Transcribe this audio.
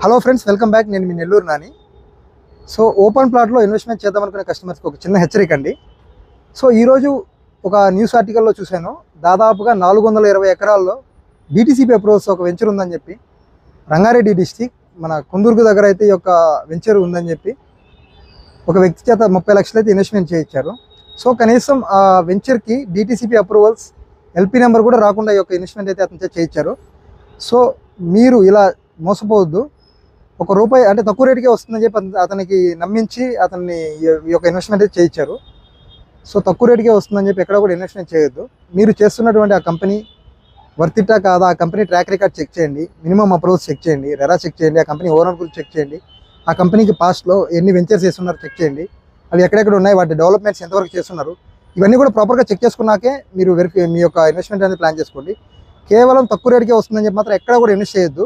Hello friends, welcome back. నేను మీ Nellore Nani. So open ప్లాట్లో ఇన్వెస్ట్మెంట్ చేద్దామనుకునే కస్టమర్స్కి ఒక చిన్న హెచ్చరిక అండి. సో ఈరోజు ఒక న్యూస్ ఆర్టికల్లో చూశాను, దాదాపుగా 420 ఎకరాల్లో డిటిసిపి అప్రూవల్స్ ఒక వెంచర్ ఉందని చెప్పి, రంగారెడ్డి డిస్టిక్ మన కుందూరుకు దగ్గర అయితే ఈ యొక్క వెంచర్ ఉందని చెప్పి ఒక వ్యక్తి చేత 30 లక్షలు అయితే ఇన్వెస్ట్మెంట్ చేయించారు. సో కనీసం ఆ వెంచర్కి డిటిసిపి అప్రూవల్స్ ఎల్పి నెంబర్ కూడా రాకుండా ఈ యొక్క ఇన్వెస్ట్మెంట్ అయితే అతను చేయించారు. సో మీరు ఇలా మోసపోవద్దు. ₹1 అంటే తక్కువ రేటుకే వస్తుందని చెప్పి అతనికి నమ్మించి అతన్ని ఈ యొక్క ఇన్వెస్ట్మెంట్ అయితే చేయించారు. సో తక్కువ రేటుకే వస్తుందని చెప్పి ఎక్కడ కూడా ఇన్వెస్ట్మెంట్ చేయొద్దు. మీరు చేస్తున్నటువంటి ఆ కంపెనీ వర్తిట్టా కాదా, ఆ కంపెనీ ట్రాక్ రికార్డ్ చెక్ చేయండి, మినిమం అప్రూవల్స్ చెక్ చేయండి, రెరా చెక్ చేయండి, ఆ కంపెనీ ఓనర్ గురించి చెక్ చేయండి, ఆ కంపెనీకి పాస్ట్లో ఎన్ని వెంచర్స్ చేస్తున్నారో చెక్ చేయండి, అవి ఎక్కడెక్కడ ఉన్నాయి, వాటి డెవలప్మెంట్స్ ఎంతవరకు చేస్తున్నారు, ఇవన్నీ కూడా ప్రాపర్గా చెక్ చేసుకున్నాకే మీరు మీ యొక్క ఇన్వెస్ట్మెంట్ అనేది ప్లాన్ చేసుకోండి. కేవలం తక్కువ రేటుకే వస్తుందని చెప్పి మాత్రం ఎక్కడ కూడా ఇన్వెస్ట్ చేయొద్దు.